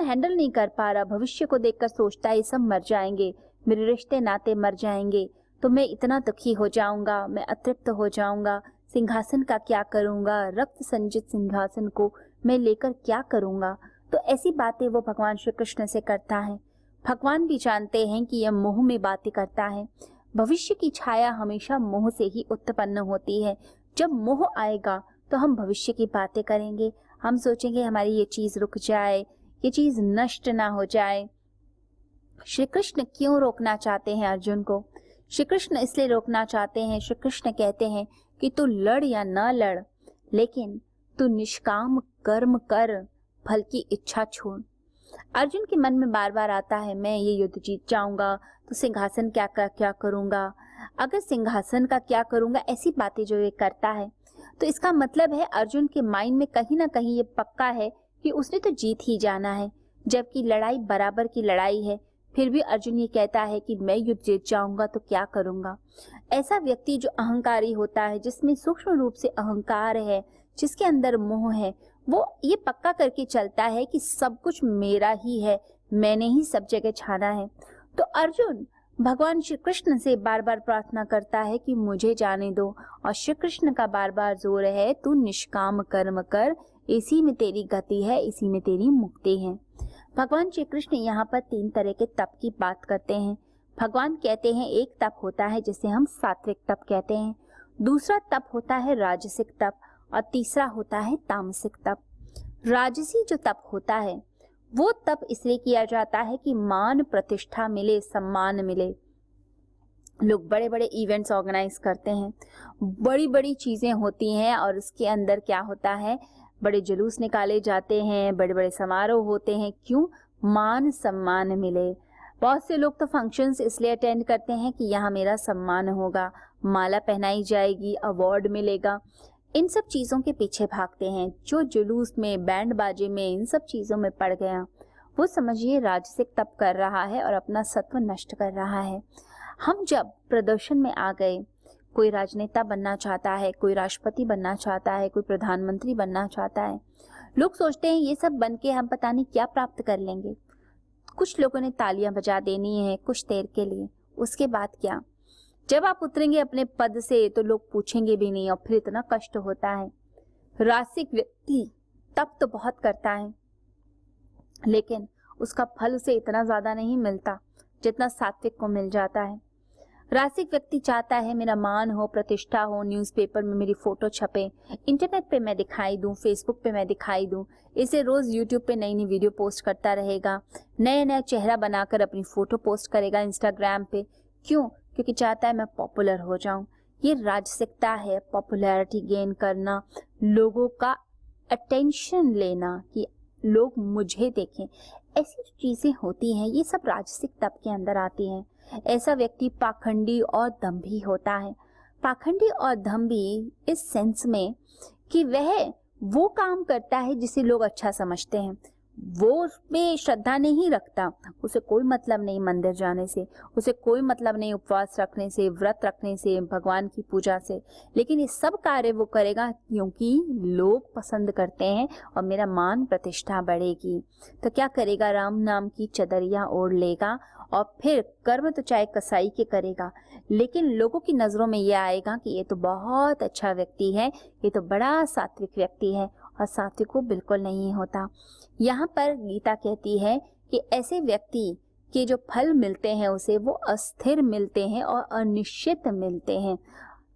Handle नहीं कर पा रहा, भविष्य को देखकर सोचता है ये सब मर जाएंगे, मेरे रिश्ते नाते मर जाएंगे, तो मैं इतना दुखी हो जाऊंगा, मैं अतृप्त हो जाऊंगा, सिंहासन का क्या करूंगा, रक्त संजित सिंहासन को मैं लेकर क्या करूंगा। तो ऐसी बातें वो भगवान श्री कृष्ण से करता है। भगवान भी जानते हैं कि यह मोह में बातें करता है। भविष्य की छाया हमेशा मोह से ही उत्पन्न होती है। जब मोह आएगा तो हम भविष्य की बातें करेंगे, हम सोचेंगे हमारी ये चीज रुक जाए, ये चीज नष्ट ना हो जाए। श्री कृष्ण क्यों रोकना चाहते हैं अर्जुन को? श्री कृष्ण इसलिए रोकना चाहते हैं, श्री कृष्ण कहते हैं कि तू लड़ या ना लड़, लेकिन तू निष्काम कर्म कर, फल की इच्छा छोड़। अर्जुन के मन में बार बार आता है मैं ये युद्ध जीत जाऊंगा तो सिंहासन क्या करूंगा, अगर सिंहासन का क्या करूंगा, ऐसी बातें जो ये करता है। तो इसका मतलब है अर्जुन के माइंड में कहीं ना कहीं ये पक्का है कि उसने तो जीत ही जाना है, जबकि लड़ाई बराबर की लड़ाई है। फिर भी अर्जुन ये कहता है कि मैं युद्ध जीत जाऊंगा तो क्या करूंगा। ऐसा व्यक्ति जो अहंकारी होता है, जिसमें सूक्ष्म रूप से अहंकार है, जिसके अंदर मोह है, वो ये पक्का करके चलता है कि सब कुछ मेरा ही है, मैंने ही सब जगह छाना है। तो अर्जुन भगवान श्री कृष्ण से बार बार प्रार्थना करता है कि मुझे जाने दो, और श्री कृष्ण का बार बार जोर है तू निष्काम कर्म कर, इसी में तेरी गति है, इसी में तेरी मुक्ति है। भगवान श्री कृष्ण यहाँ पर 3 तरह के तप की बात करते हैं। भगवान कहते हैं एक तप होता है जिसे हम सात्विक तप कहते हैं, दूसरा तप होता है राजसिक तप, और तीसरा होता है तामसिक तप। राजसी जो तप होता है वो तप इसलिए किया जाता है कि मान प्रतिष्ठा मिले, सम्मान मिले। लोग बड़े बड़े इवेंट्स ऑर्गेनाइज करते हैं, बड़ी बड़ी चीजें होती हैं, और उसके अंदर क्या होता है, बड़े जुलूस निकाले जाते हैं, बड़े बड़े समारोह होते हैं। क्यों? मान सम्मान मिले। बहुत से लोग तो फंक्शंस इसलिए अटेंड करते हैं कि यहाँ मेरा सम्मान होगा, माला पहनाई जाएगी, अवार्ड मिलेगा। इन सब चीजों के पीछे भागते हैं। जो जुलूस में, बैंड बाजे में, इन सब चीजों में पड़ गया, वो समझिए राजसिक तप कर रहा है और अपना सत्व नष्ट कर रहा है। हम जब प्रदर्शन में आ गए, कोई राजनेता बनना चाहता है, कोई राष्ट्रपति बनना चाहता है, कोई प्रधानमंत्री बनना चाहता है, लोग सोचते हैं ये सब बन के हम पता नहीं क्या प्राप्त कर लेंगे। कुछ लोगों ने तालियां बजा देनी है कुछ देर के लिए, उसके बाद क्या? जब आप उतरेंगे अपने पद से तो लोग पूछेंगे भी नहीं, और फिर इतना कष्ट होता है। राजसिक व्यक्ति तप तो बहुत करता है, लेकिन उसका फल उसे इतना ज्यादा नहीं मिलता जितना सात्विक को मिल जाता है। राजसिक व्यक्ति चाहता है मेरा मान हो, प्रतिष्ठा हो, न्यूज़पेपर में मेरी फोटो छपे, इंटरनेट पे मैं दिखाई दूं, फेसबुक पे मैं दिखाई दूं, इसे रोज यूट्यूब पे नई नई वीडियो पोस्ट करता रहेगा, नया नया चेहरा बनाकर अपनी फोटो पोस्ट करेगा इंस्टाग्राम पे। क्यों? क्योंकि चाहता है मैं पॉपुलर हो जाऊं। ये राजसिकता है, पॉपुलैरिटी गेन करना, लोगों का अटेंशन लेना कि लोग मुझे देखें। ऐसी चीजें होती हैं, ये सब राजसिक तप के अंदर आती हैं। ऐसा व्यक्ति पाखंडी और दंभी होता है। पाखंडी और दंभी इस सेंस में कि वह वो काम करता है जिसे लोग अच्छा समझते हैं, वो उसमें श्रद्धा नहीं रखता, उसे कोई मतलब नहीं मंदिर जाने से, उसे कोई मतलब नहीं उपवास रखने से, व्रत रखने से, भगवान की पूजा से, लेकिन ये सब कार्य वो करेगा क्योंकि लोग पसंद करते हैं और मेरा मान प्रतिष्ठा बढ़ेगी। तो क्या करेगा? राम नाम की चदरिया ओढ़ लेगा और फिर कर्म तो चाहे कसाई के करेगा, लेकिन लोगों की नजरों में यह आएगा कि ये तो बहुत अच्छा व्यक्ति है, ये तो बड़ा सात्विक व्यक्ति है, और सात्विक वो बिल्कुल नहीं होता। यहाँ पर गीता कहती है कि ऐसे व्यक्ति के जो फल मिलते हैं उसे वो अस्थिर मिलते हैं और अनिश्चित मिलते हैं।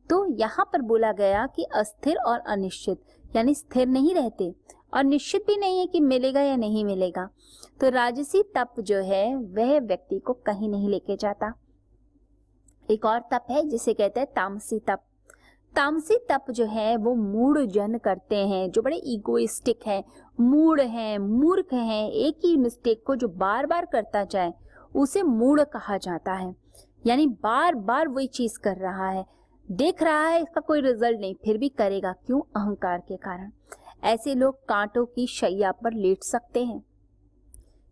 तो यहाँ पर बोला गया कि अस्थिर और अनिश्चित, यानी स्थिर नहीं रहते और निश्चित भी नहीं है कि मिलेगा या नहीं मिलेगा। तो राजसी तप जो है वह व्यक्ति को कहीं नहीं लेके जाता। एक और तप है जिसे कहते हैं तामसी तप। तामसी तप जो है वो मूढ़ जन करते हैं, जो बड़े इगोइस्टिक हैं, मूढ़ हैं, मूर्ख हैं। एक ही मिस्टेक को जो बार बार करता जाए उसे मूढ़ कहा जाता है, यानी बार बार वही चीज कर रहा है, देख रहा है इसका कोई रिजल्ट नहीं, फिर भी करेगा। क्यों? अहंकार के कारण। ऐसे लोग कांटों की शैया पर लेट सकते हैं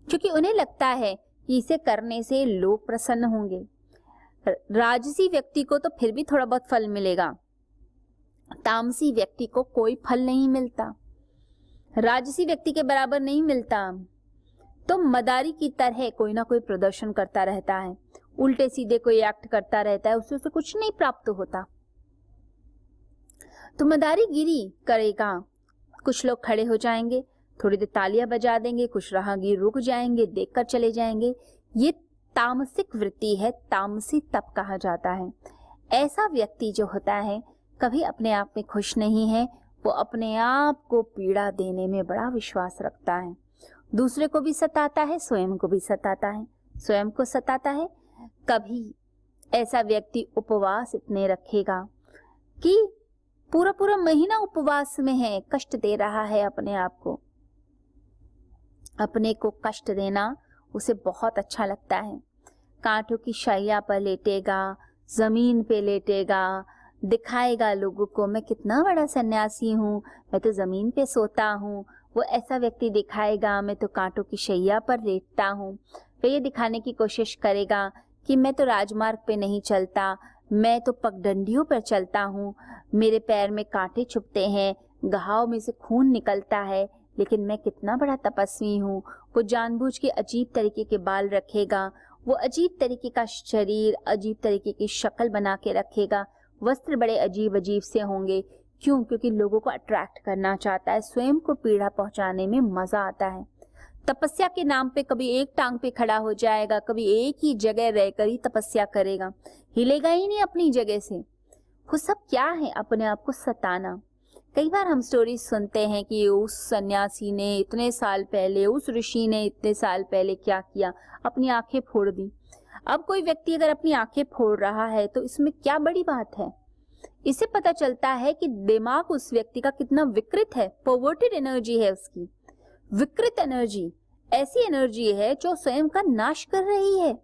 क्योंकि उन्हें लगता है कि इसे करने से लोग प्रसन्न होंगे। राजसी व्यक्ति को तो फिर भी थोड़ा बहुत फल मिलेगा, तामसी व्यक्ति को कोई फल नहीं मिलता, राजसी व्यक्ति के बराबर नहीं मिलता। तो मदारी की तरह कोई ना कोई प्रदर्शन करता रहता है, उल्टे सीधे कोई एक्ट करता रहता है, उससे उसे कुछ नहीं प्राप्त होता। तो मदारीगिरी करेगा, कुछ लोग खड़े हो जाएंगे, थोड़ी देर तालियां बजा देंगे, कुछ राहगीर रुक जाएंगे, देखकर चले जाएंगे। ये तामसिक वृत्ति है, तामसी तप कहा जाता है। ऐसा व्यक्ति जो होता है कभी अपने आप में खुश नहीं है, वो अपने आप को पीड़ा देने में बड़ा विश्वास रखता है, दूसरे को भी सताता है, स्वयं को भी सताता है, स्वयं को सताता है। कभी ऐसा व्यक्ति उपवास इतने रखेगा कि पूरा पूरा महीना उपवास में है, कष्ट दे रहा है अपने आप को। अपने को कष्ट देना उसे बहुत अच्छा लगता है। कांटों की शैया पर लेटेगा, जमीन पे लेटेगा, दिखाएगा लोगों को मैं कितना बड़ा सन्यासी हूँ, मैं तो जमीन पे सोता हूँ। वो ऐसा व्यक्ति दिखाएगा मैं तो कांटों की शैया पर लेटता हूँ। फिर ये दिखाने की कोशिश करेगा कि मैं तो राजमार्ग पे नहीं चलता, मैं तो पगडंडियों पर चलता हूँ, मेरे पैर में कांटे चुभते हैं, घाव में से खून निकलता है, लेकिन मैं कितना बड़ा तपस्वी हूँ। वो जानबूझ के अजीब तरीके के बाल रखेगा, वो अजीब तरीके का शरीर, अजीब तरीके की शक्ल बना के रखेगा, वस्त्र बड़े अजीब अजीब से होंगे। क्यों? क्योंकि लोगों को अट्रैक्ट करना चाहता है, स्वयं को पीड़ा पहुंचाने में मजा आता है। तपस्या के नाम पे कभी एक टांग पे खड़ा हो जाएगा, कभी एक ही जगह रहकर ही तपस्या करेगा, हिलेगा ही नहीं अपनी जगह से। वो सब क्या है? अपने आप को सताना। कई बार हम स्टोरी सुनते हैं कि उस सन्यासी ने इतने साल पहले, उस ऋषि ने इतने साल पहले क्या किया, अपनी आंखें फोड़ दी। अब कोई व्यक्ति अगर अपनी आंखें फोड़ रहा है तो इसमें क्या बड़ी बात है? इससे पता चलता है कि दिमाग उस व्यक्ति का कितना विकृत है, परवर्टेड एनर्जी है उसकी, विकृत एनर्जी, ऐसी एनर्जी है जो स्वयं का नाश कर रही है।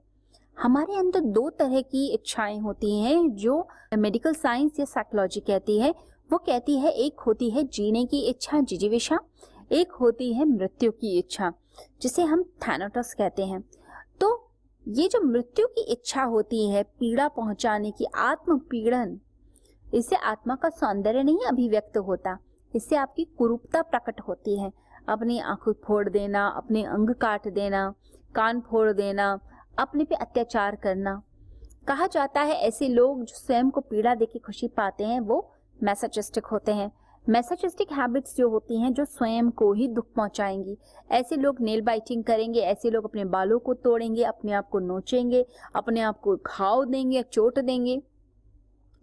हमारे अंदर दो तरह की इच्छाएं होती हैं जो मेडिकल साइंस या साइकोलॉजी कहती है। वो कहती है एक होती है जीने की इच्छा, जिजीविषा, एक होती है मृत्यु की इच्छा, जिसे हम थैनाटोस कहते हैं। तो ये जो मृत्यु की इच्छा होती है, पीड़ा पहुंचाने की, आत्म पीड़न, इससे आत्मा का सौंदर्य नहीं अभिव्यक्त होता, इससे आपकी कुरूपता प्रकट होती है। अपनी आंखें फोड़ देना, अपने अंग काट देना, कान फोड़ देना, अपने पे अत्याचार करना। कहा जाता है ऐसे लोग जो स्वयं को पीड़ा देके खुशी पाते हैं वो मैसोचिस्टिक होते हैं। मैसोचिस्टिक हैबिट्स जो होती हैं जो स्वयं को ही दुख पहुंचाएंगी। ऐसे लोग नेल बाइटिंग करेंगे, ऐसे लोग अपने बालों को तोड़ेंगे, अपने आप को नोचेंगे, अपने आप को घाव देंगे, चोट देंगे।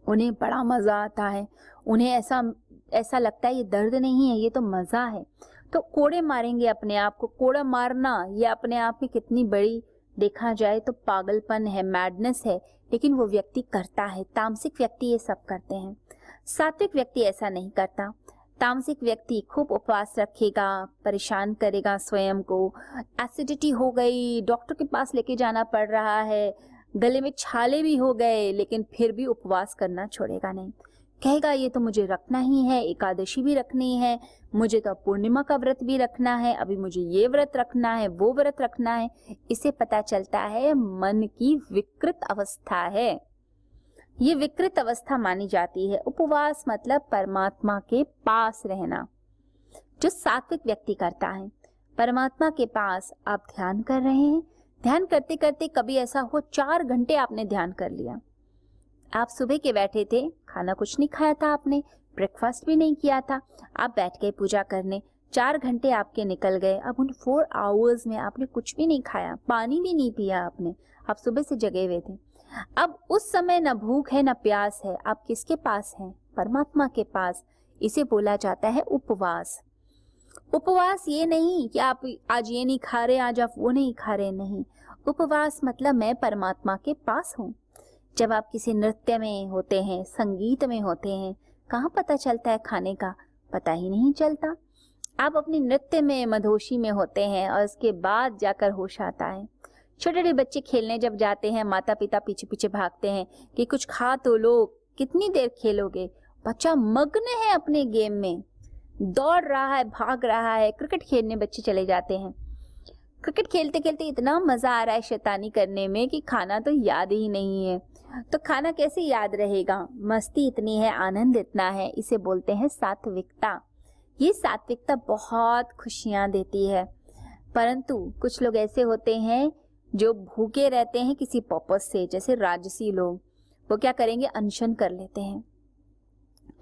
उन्हें बड़ा मजा आता है, उन्हें ऐसा लगता है ये दर्द नहीं है, ये तो मजा है। तो कोड़े मारेंगे अपने आप को। कोड़ा मारना ये अपने आप में कितनी बड़ी, देखा जाए तो पागलपन है, मैडनेस है, लेकिन वो व्यक्ति करता है। तामसिक व्यक्ति ये सब करते हैं, सात्विक व्यक्ति ऐसा नहीं करता। तामसिक व्यक्ति खूब उपवास रखेगा, परेशान करेगा स्वयं को। एसिडिटी हो गई, डॉक्टर के पास लेके जाना पड़ रहा है, गले में छाले भी हो गए, लेकिन फिर भी उपवास करना छोड़ेगा नहीं। कहेगा ये तो मुझे रखना ही है, एकादशी भी रखनी है, मुझे तो पूर्णिमा का व्रत भी रखना है, अभी मुझे ये व्रत रखना है, वो व्रत रखना है। इससे पता चलता है मन की विकृत अवस्था है, ये विकृत अवस्था मानी जाती है। उपवास मतलब परमात्मा के पास रहना, जो सात्विक व्यक्ति करता है। परमात्मा के पास आप ध्यान कर रहे हैं, ध्यान करते करते कभी ऐसा हो 4 घंटे आपने ध्यान कर लिया। आप सुबह के बैठे थे, खाना कुछ नहीं खाया था आपने, ब्रेकफास्ट भी नहीं किया था, आप बैठ गए पूजा करने, 4 घंटे आपके निकल गए। अब उन 4 आवर्स में आपने कुछ भी नहीं खाया, पानी भी नहीं पिया आपने, आप सुबह से जगे हुए थे। अब उस समय न भूख है न प्यास है, आप किसके पास हैं? परमात्मा के पास। इसे बोला जाता है उपवास। उपवास ये नहीं कि आप आज ये नहीं खा रहे, आज आप वो नहीं खा रहे, नहीं। उपवास मतलब मैं परमात्मा के पास हूँ। जब आप किसी नृत्य में होते हैं, संगीत में होते हैं, कहाँ पता चलता है खाने का? पता ही नहीं चलता। आप अपने नृत्य में, मधोशी में होते हैं और उसके बाद जाकर होश आता है। छोटे छोटे बच्चे खेलने जब जाते हैं, माता पिता पीछे पीछे भागते हैं कि कुछ खा तो लो, कितनी देर खेलोगे? बच्चा मग्न है अपने गेम में, दौड़ रहा है, भाग रहा है। क्रिकेट खेलने बच्चे चले जाते हैं, क्रिकेट खेलते खेलते इतना मजा आ रहा है शैतानी करने में कि खाना तो याद ही नहीं है। तो खाना कैसे याद रहेगा? मस्ती इतनी है, आनंद इतना है, इसे बोलते हैं सात्विकता। ये सात्विकता बहुत खुशियां देती है। परंतु कुछ लोग ऐसे होते हैं जो भूखे रहते हैं किसी पर्पस से, जैसे राजसी लोग, वो क्या करेंगे, अनशन कर लेते हैं,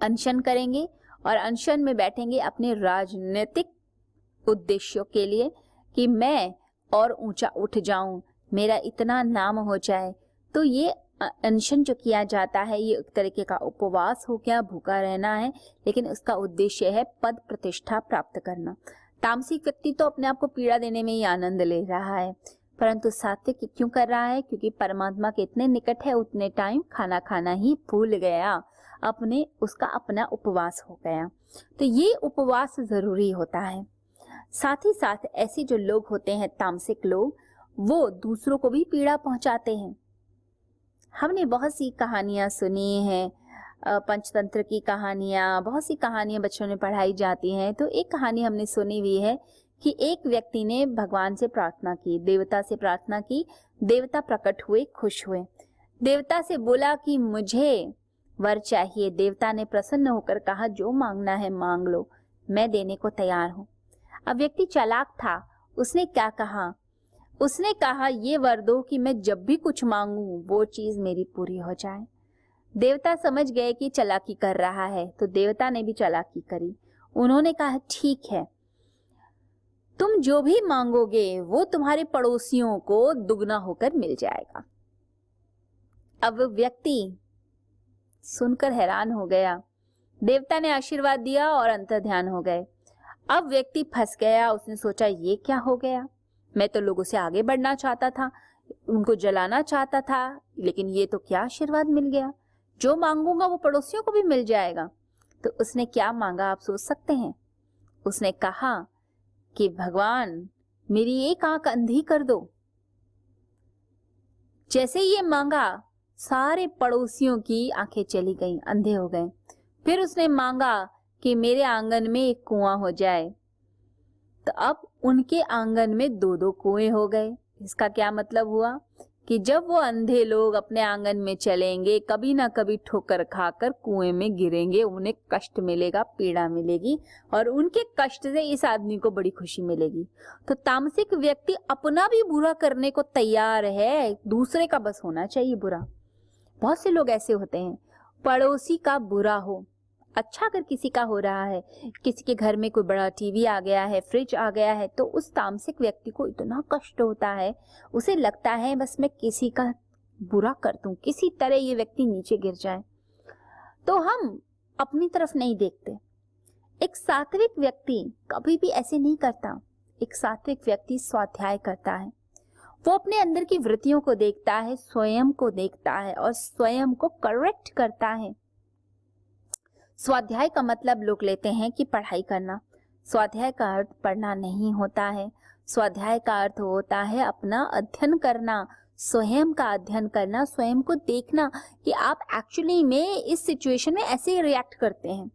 अनशन करेंगे और अनशन में बैठेंगे अपने राजनीतिक उद्देश्यों के लिए कि मैं और ऊंचा उठ जाऊं, मेरा इतना नाम हो जाए। तो ये अनशन जो किया जाता है ये एक तरीके का उपवास हो गया, भूखा रहना है, लेकिन उसका उद्देश्य है पद प्रतिष्ठा प्राप्त करना। तामसिक व्यक्ति तो अपने आप को पीड़ा देने में ही आनंद ले रहा है, परंतु सात्विक क्यों कर रहा है, क्योंकि परमात्मा के इतने निकट है, उतने टाइम खाना खाना ही भूल गया, उसका अपना उपवास हो गया। तो ये उपवास जरूरी होता है। साथ ही साथ ऐसे जो लोग होते हैं तामसिक लोग, वो दूसरों को भी पीड़ा पहुंचाते हैं। हमने बहुत सी कहानियां सुनी हैं, पंचतंत्र की कहानियां, बहुत सी कहानियां बच्चों में पढ़ाई जाती हैं। तो एक कहानी हमने सुनी हुई है कि एक व्यक्ति ने भगवान से प्रार्थना की, देवता से प्रार्थना की, देवता प्रकट हुए, खुश हुए, देवता से बोला कि मुझे वर चाहिए। देवता ने प्रसन्न होकर कहा जो मांगना है मांग लो, मैं देने को तैयार हूँ। अब व्यक्ति चालाक था, उसने क्या कहा, उसने कहा ये वर दो कि मैं जब भी कुछ मांगू वो चीज मेरी पूरी हो जाए। देवता समझ गए कि चालाकी कर रहा है, तो देवता ने भी चालाकी करी। उन्होंने कहा ठीक है, तुम जो भी मांगोगे वो तुम्हारे पड़ोसियों को दुगना होकर मिल जाएगा। अब व्यक्ति सुनकर हैरान हो गया, देवता ने आशीर्वाद दिया और अंतर्ध्यान हो गए। अब व्यक्ति फंस गया, उसने सोचा ये क्या हो गया, मैं तो लोगों से आगे बढ़ना चाहता था, उनको जलाना चाहता था, लेकिन ये तो क्या आशीर्वाद मिल गया, जो मांगूंगा वो पड़ोसियों को भी मिल जाएगा। तो उसने क्या मांगा आप सोच सकते हैं, उसने कहा कि भगवान मेरी एक आंख अंधी कर दो। जैसे ये मांगा सारे पड़ोसियों की आंखें चली गईं, अंधे हो गए। फिर उसने मांगा कि मेरे आंगन में एक कुआं हो जाए, तो अब उनके आंगन में 2-2 कुएं हो गए। इसका क्या मतलब हुआ कि जब वो अंधे लोग अपने आंगन में चलेंगे, कभी ना कभी ठोकर खाकर कुएं में गिरेंगे, उन्हें कष्ट मिलेगा, पीड़ा मिलेगी, और उनके कष्ट से इस आदमी को बड़ी खुशी मिलेगी। तो तामसिक व्यक्ति अपना भी बुरा करने को तैयार है, दूसरे का बस होना चाहिए बुरा। बहुत से लोग ऐसे होते हैं, पड़ोसी का बुरा हो, अच्छा अगर किसी का हो रहा है, किसी के घर में कोई बड़ा टीवी आ गया है, फ्रिज आ गया है, तो उस तामसिक व्यक्ति को इतना कष्ट होता है, उसे लगता है बस मैं किसी का बुरा कर दूं, किसी तरह ये व्यक्ति नीचे गिर जाए। तो हम अपनी तरफ नहीं देखते। एक सात्विक व्यक्ति कभी भी ऐसे नहीं करता। एक सात्विक व्यक्ति स्वाध्याय करता है, वो अपने अंदर की वृत्तियों को देखता है, स्वयं को देखता है और स्वयं को करेक्ट करता है। स्वाध्याय का मतलब लोग लेते हैं कि पढ़ाई करना। स्वाध्याय का अर्थ पढ़ना नहीं होता है। स्वाध्याय का अर्थ होता है अपना अध्ययन करना, स्वयं का अध्ययन करना, स्वयं को देखना कि आप एक्चुअली में इस सिचुएशन में ऐसे रिएक्ट करते हैं।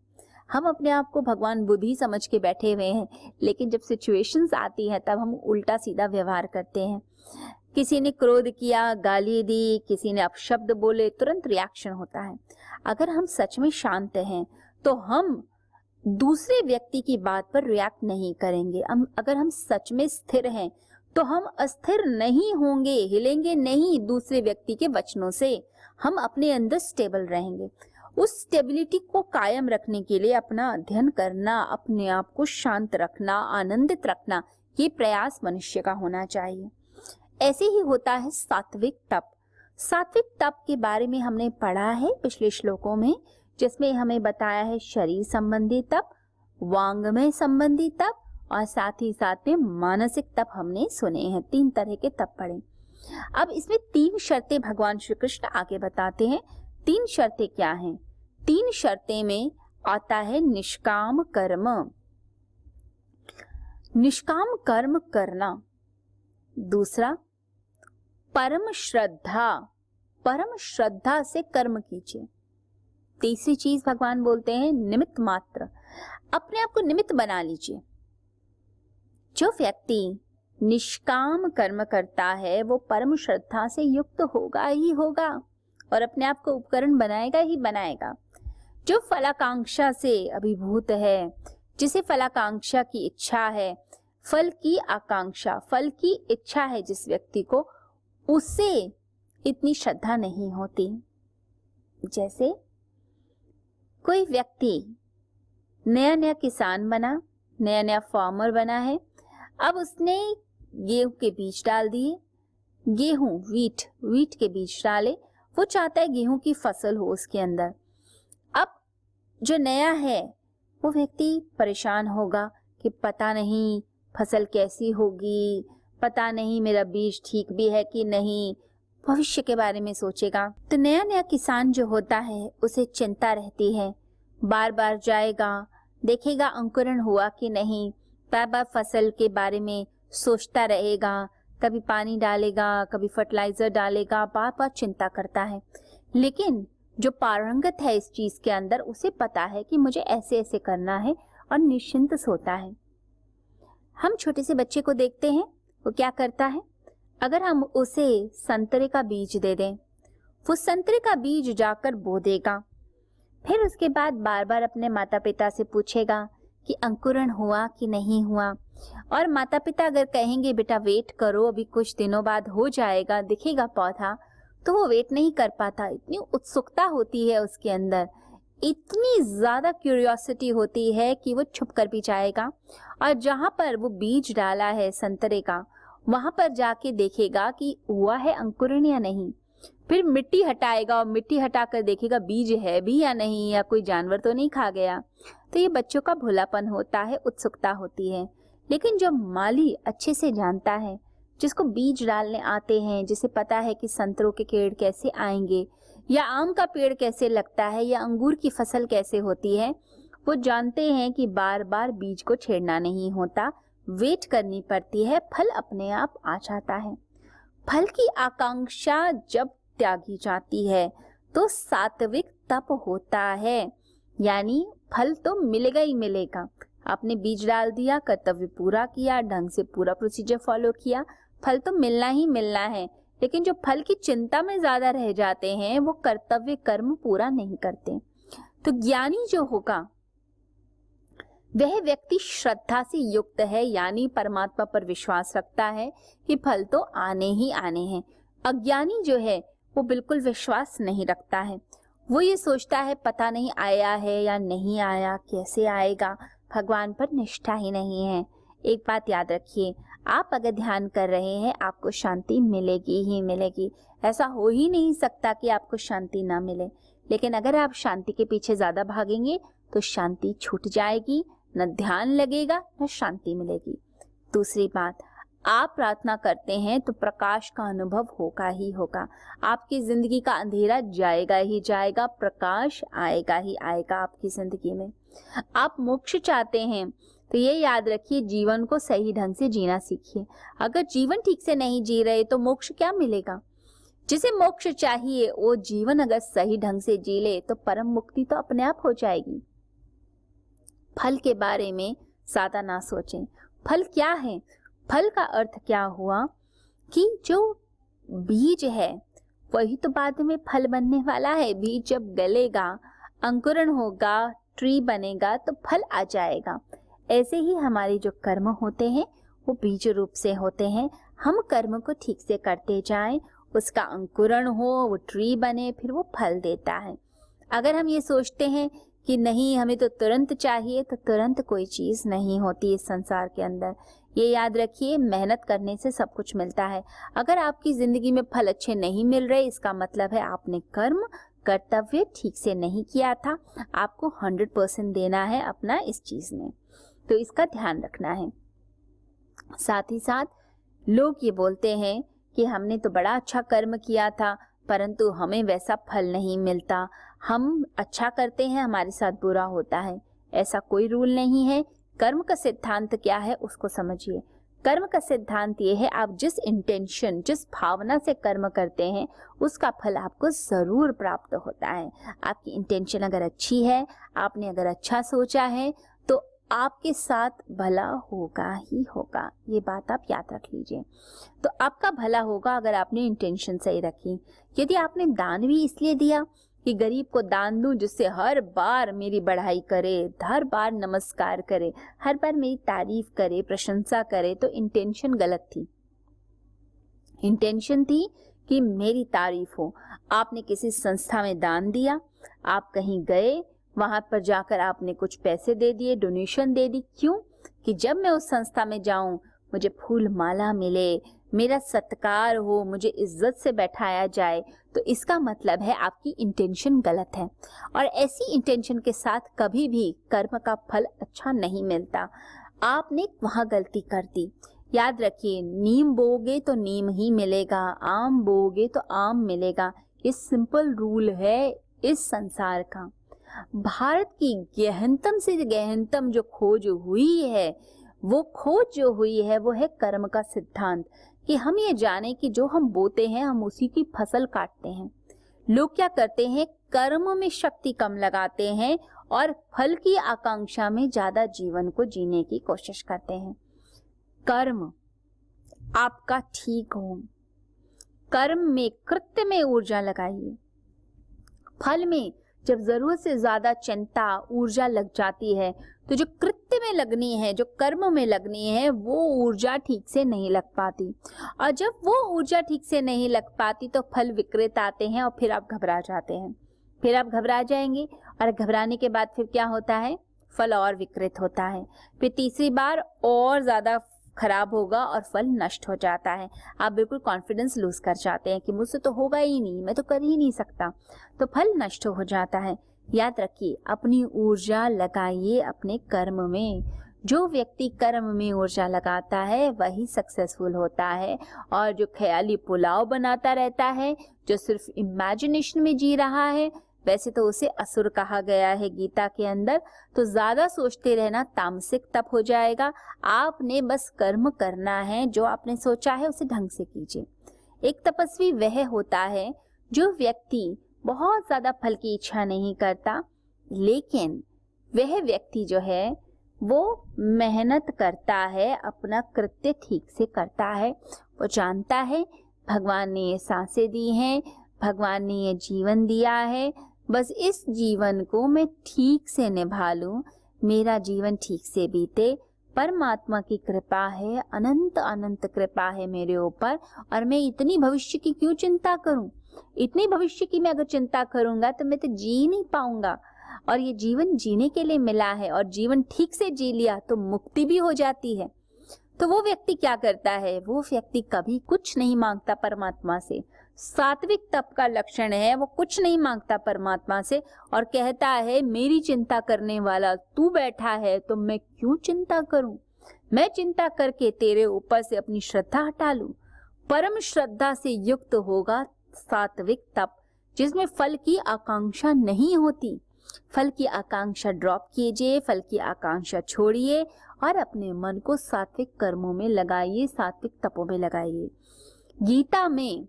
हम अपने आप को भगवान बुद्धि समझ के बैठे हुए हैं, लेकिन जब सिचुएशंस आती है तब हम उल्टा सीधा व्यवहार करते हैं। किसी ने क्रोध किया, गाली दी, किसी ने अपशब्द बोले, तुरंत रिएक्शन होता है। अगर हम सच में शांत हैं तो हम दूसरे व्यक्ति की बात पर रिएक्ट नहीं करेंगे। अगर हम सच में स्थिर हैं तो हम अस्थिर नहीं होंगे, हिलेंगे नहीं दूसरे व्यक्ति के वचनों से। हम अपने अंदर स्टेबल रहेंगे। उस स्टेबिलिटी को कायम रखने के लिए अपना अध्ययन करना, अपने आप को शांत रखना, आनंदित रखना, ये प्रयास मनुष्य का होना चाहिए। ऐसे ही होता है सात्विक तप। सात्विक तप के बारे में हमने पढ़ा है पिछले श्लोकों में, जिसमें हमें बताया है शरीर संबंधी तप, वांग्मय संबंधी तप और साथ ही साथ में मानसिक तप हमने सुने हैं। 3 तरह के तप पढ़े। अब इसमें 3 शर्तें भगवान श्री कृष्ण आगे बताते हैं। 3 शर्तें क्या हैं? 3 शर्तें में आता है निष्काम कर्म। निष्काम कर्म करना। दूसरा परम श्रद्धा, परम श्रद्धा से कर्म कीजिए। तीसरी चीज भगवान बोलते हैं निमित्त मात्र, अपने आप को निमित्त बना लीजिए। जो व्यक्ति निष्काम कर्म करता है वो परम श्रद्धा से युक्त होगा ही होगा और अपने आप को उपकरण बनाएगा ही बनाएगा। जो फलाकांक्षा से अभिभूत है, जिसे फलाकांक्षा की इच्छा है, फल की आकांक्षा, फल की इच्छा है जिस व्यक्ति को, उससे इतनी श्रद्धा नहीं होती। जैसे कोई व्यक्ति नया नया किसान बना, नया नया फार्मर बना है, अब उसने गेहूं के बीज डाल दिए, गेहूं वीट के बीज डाले, वो चाहता है गेहूं की फसल हो उसके अंदर। अब जो नया है वो व्यक्ति परेशान होगा कि पता नहीं फसल कैसी होगी, पता नहीं मेरा बीज ठीक भी है कि नहीं, भविष्य के बारे में सोचेगा। तो नया नया किसान जो होता है उसे चिंता रहती है, बार बार जाएगा, देखेगा अंकुरण हुआ कि नहीं, बार बार फसल के बारे में सोचता रहेगा, कभी पानी डालेगा, कभी फर्टिलाइजर डालेगा, बार बार चिंता करता है। लेकिन जो पारंगत है इस चीज के अंदर, उसे पता है कि मुझे ऐसे ऐसे करना है और निश्चिंत सोता है। हम छोटे से बच्चे को देखते हैं, वो क्या करता है, अगर हम उसे संतरे का बीज दे दें, वो संतरे का बीज जाकर बो देगा, फिर उसके बाद बार बार अपने माता पिता से पूछेगा कि अंकुरण हुआ कि नहीं हुआ। और माता पिता अगर कहेंगे बेटा वेट करो, अभी कुछ दिनों बाद हो जाएगा, दिखेगा पौधा, तो वो वेट नहीं कर पाता। इतनी उत्सुकता होती है उसके अंदर, इतनी ज्यादा क्यूरियोसिटी होती है कि वो छुप कर भी जाएगा और जहां पर वो बीज डाला है संतरे का, वहां पर जाके देखेगा कि हुआ है अंकुरण या नहीं। फिर मिट्टी हटाएगा और मिट्टी हटाकर देखेगा बीज है भी या नहीं, या कोई जानवर तो नहीं खा गया। तो ये बच्चों का भोलापन होता है, उत्सुकता होती है। लेकिन जो माली अच्छे से जानता है, जिसको बीज डालने आते हैं, जिसे पता है कि संतरों के पेड़ कैसे आएंगे, या आम का पेड़ कैसे लगता है, या अंगूर की फसल कैसे होती है, वो जानते हैं कि बार बार बीज को छेड़ना नहीं होता, वेट करनी पड़ती है, फल अपने आप आ जाता है। फल की आकांक्षा जब त्यागी जाती है तो सात्विक तप होता है, यानी फल तो मिलेगा ही मिलेगा। आपने बीज डाल दिया, कर्तव्य पूरा किया, ढंग से पूरा प्रोसीजर फॉलो किया, फल तो मिलना ही मिलना है। लेकिन जो फल की चिंता में ज्यादा रह जाते हैं, वो कर्तव्य कर्म पूरा नहीं करते। तो ज्ञानी जो होगा वह व्यक्ति श्रद्धा से युक्त है, यानी परमात्मा पर विश्वास रखता है कि फल तो आने ही आने हैं। अज्ञानी जो है वो बिल्कुल विश्वास नहीं रखता है, वो ये सोचता है पता नहीं आया है या नहीं आया, कैसे आएगा, भगवान पर निष्ठा ही नहीं है। एक बात याद रखिए, आप अगर ध्यान कर रहे हैं आपको शांति मिलेगी ही मिलेगी, ऐसा हो ही नहीं सकता कि आपको शांति ना मिले। लेकिन अगर आप शांति के पीछे ज्यादा भागेंगे तो शांति छूट जाएगी, न ध्यान लगेगा न शांति मिलेगी। दूसरी बात, आप प्रार्थना करते हैं तो प्रकाश का अनुभव होगा ही होगा, आपकी जिंदगी का अंधेरा जाएगा ही जाएगा, प्रकाश आएगा ही आएगा आपकी जिंदगी में। आप मोक्ष चाहते हैं तो ये याद रखिए, जीवन को सही ढंग से जीना सीखिए। अगर जीवन ठीक से नहीं जी रहे तो मोक्ष क्या मिलेगा? जिसे मोक्ष चाहिए वो जीवन अगर सही ढंग से जी ले तो परम मुक्ति तो अपने आप हो जाएगी। फल के बारे में ज्यादा ना सोचें। फल क्या है? फल का अर्थ क्या हुआ कि जो बीज है वही तो बाद में फल बनने वाला है। बीज जब गलेगा, अंकुरण होगा, ट्री बनेगा तो फल आ जाएगा। ऐसे ही हमारे जो कर्म होते हैं वो बीज रूप से होते हैं। हम कर्म को ठीक से करते जाएं, उसका अंकुरण हो, वो ट्री बने, फिर वो फल देता है। अगर हम ये सोचते हैं कि नहीं हमें तो तुरंत चाहिए, तो तुरंत कोई चीज नहीं होती इस संसार के अंदर। ये याद रखिए, मेहनत करने से सब कुछ मिलता है। अगर आपकी जिंदगी में फल अच्छे नहीं मिल रहे, इसका मतलब है आपने कर्तव्य ठीक से नहीं किया था। आपको 100% देना है अपना इस चीज में, तो इसका ध्यान रखना है। साथ ही साथ लोग ये बोलते हैं कि हमने तो बड़ा अच्छा कर्म किया था परंतु हमें वैसा फल नहीं मिलता, हम अच्छा करते हैं हमारे साथ बुरा होता है। ऐसा कोई रूल नहीं है। कर्म का सिद्धांत क्या है उसको समझिए। कर्म का सिद्धांत ये है, आप जिस इंटेंशन, जिस भावना से कर्म करते हैं उसका फल आपको जरूर प्राप्त होता है। आपकी इंटेंशन अगर अच्छी है, आपने अगर अच्छा सोचा है तो आपके साथ भला होगा ही होगा। ये बात आप याद रख लीजिए। तो आपका भला होगा अगर आपने इंटेंशन सही रखी। यदि आपने दान भी इसलिए दिया कि गरीब को दान दूं जिससे हर बार मेरी बढ़ाई करे, हर बार नमस्कार करे, हर बार मेरी तारीफ करे, प्रशंसा करे, तो इंटेंशन गलत थी। इंटेंशन थी कि मेरी तारीफ हो। आपने किसी संस्था में दान दिया, आप कहीं गए, वहां पर जाकर आपने कुछ पैसे दे दिए, डोनेशन दे दी। क्यों? कि जब मैं उस संस्था में जाऊं मुझे फूल माला मिले, मेरा सत्कार हो, मुझे इज्जत से बैठाया जाए। तो इसका मतलब है आपकी इंटेंशन गलत है, और ऐसी इंटेंशन के साथ कभी भी कर्म का फल अच्छा नहीं मिलता। आपने वहां गलती कर दी। याद रखिए, नीम बोओगे तो नीम ही मिलेगा, आम बोओगे तो आम मिलेगा। ये सिंपल रूल है इस संसार का। भारत की गहनतम से गहनतम जो खोज हुई है, वो खोज जो हुई है वो है कर्म का सिद्धांत, कि हम ये जाने कि जो हम बोते हैं हम उसी की फसल काटते हैं। लोग क्या करते हैं, कर्म में शक्ति कम लगाते हैं और फल की आकांक्षा में ज्यादा जीवन को जीने की कोशिश करते हैं। कर्म आपका ठीक हो, कर्म में, कृत्य में ऊर्जा लगाइए। फल में जब जरूरत से ज्यादा चिंता, ऊर्जा लग जाती है, तो जो कृत्य में लगनी है, जो कर्म में लगनी है, वो ऊर्जा ठीक से नहीं लग पाती। और जब वो ऊर्जा ठीक से नहीं लग पाती तो फल विकृत आते हैं और फिर आप घबरा जाते हैं। फिर आप घबरा जाएंगे और घबराने के बाद फिर क्या होता है, फल और विकृत होता है। फिर तीसरी बार और ज्यादा खराब होगा और फल नष्ट हो जाता है। आप बिल्कुल कॉन्फिडेंस लूज कर जाते हैं कि मुझसे तो होगा ही नहीं, मैं तो कर ही नहीं सकता, तो फल नष्ट हो जाता है। याद रखिए, अपनी ऊर्जा लगाइए अपने कर्म में। जो व्यक्ति कर्म में ऊर्जा लगाता है वही सक्सेसफुल होता है, और जो ख्याली पुलाव बनाता रहता है, जो सिर्फ इमेजिनेशन में जी रहा है, वैसे तो उसे असुर कहा गया है गीता के अंदर। तो ज्यादा सोचते रहना तामसिक तप हो जाएगा। आपने बस कर्म करना है, जो आपने सोचा है उसे ढंग से कीजिए। एक तपस्वी वह होता है जो व्यक्ति बहुत ज्यादा फल की इच्छा नहीं करता, लेकिन वह व्यक्ति जो है वो मेहनत करता है, अपना कृत्य ठीक से करता है। वो जानता है भगवान ने ये सांसें दी हैं, भगवान ने ये जीवन दिया है, बस इस जीवन को मैं ठीक से निभा लूं, मेरा जीवन ठीक से बीते। परमात्मा की कृपा है, अनंत अनंत कृपा है मेरे ऊपर, और मैं इतनी भविष्य की क्यों चिंता करूं। इतनी भविष्य की मैं अगर चिंता करूंगा तो मैं तो जी नहीं पाऊंगा, और ये जीवन जीने के लिए मिला है, और जीवन ठीक से जी लिया तो मुक्ति भी हो जाती है। तो वो व्यक्ति क्या करता है, वो व्यक्ति कभी कुछ नहीं मांगता परमात्मा से। सात्विक तप का लक्षण है, वो कुछ नहीं मांगता परमात्मा से, और कहता है मेरी चिंता करने वाला तू बैठा है तो मैं क्यों चिंता करूं, मैं चिंता करके तेरे ऊपर से अपनी श्रद्धा हटा लूं। परम श्रद्धा से युक्त होगा सात्विक तप, जिसमें फल की आकांक्षा नहीं होती। फल की आकांक्षा ड्रॉप कीजिए, फल की आकांक्षा छोड़िए और अपने मन को सात्विक कर्मों में लगाइए, सात्विक तपों में लगाइए। गीता में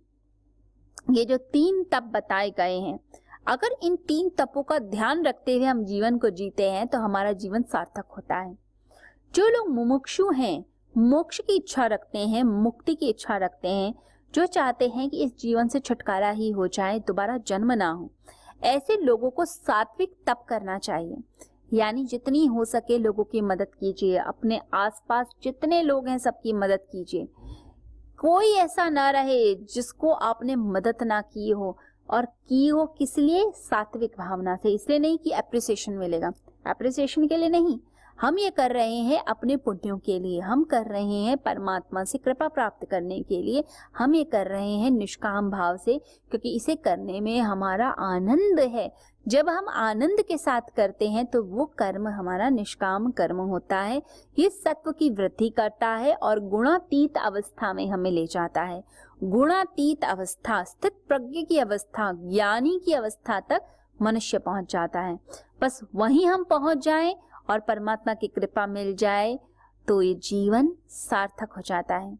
ये जो 3 तप बताए गए हैं, अगर इन 3 तपों का ध्यान रखते हुए हम जीवन को जीते हैं तो हमारा जीवन सार्थक होता है। जो लोग मुमुक्षु हैं, मोक्ष की इच्छा रखते हैं, मुक्ति की इच्छा रखते हैं, जो चाहते हैं कि इस जीवन से छुटकारा ही हो जाए, दोबारा जन्म ना हो, ऐसे लोगों को सात्विक तप करना चाहिए। यानी जितनी हो सके लोगों की मदद कीजिए, अपने आसपास जितने लोग हैं सबकी मदद कीजिए। कोई ऐसा ना रहे जिसको आपने मदद ना की हो, और की हो किस लिए, सात्विक भावना से। इसलिए नहीं कि एप्रिसिएशन मिलेगा, एप्रिसिएशन के लिए नहीं, हम ये कर रहे हैं अपने पुण्यों के लिए, हम कर रहे हैं परमात्मा से कृपा प्राप्त करने के लिए, हम ये कर रहे हैं निष्काम भाव से, क्योंकि इसे करने में हमारा आनंद है। जब हम आनंद के साथ करते हैं तो वो कर्म हमारा निष्काम कर्म होता है। ये सत्व की वृद्धि करता है और गुणातीत अवस्था में हमें ले जाता है। गुणातीत अवस्था, स्थित प्रज्ञ की अवस्था, ज्ञानी की अवस्था तक मनुष्य पहुंच जाता है। बस वहीं हम पहुंच जाएं और परमात्मा की कृपा मिल जाए तो ये जीवन सार्थक हो जाता है।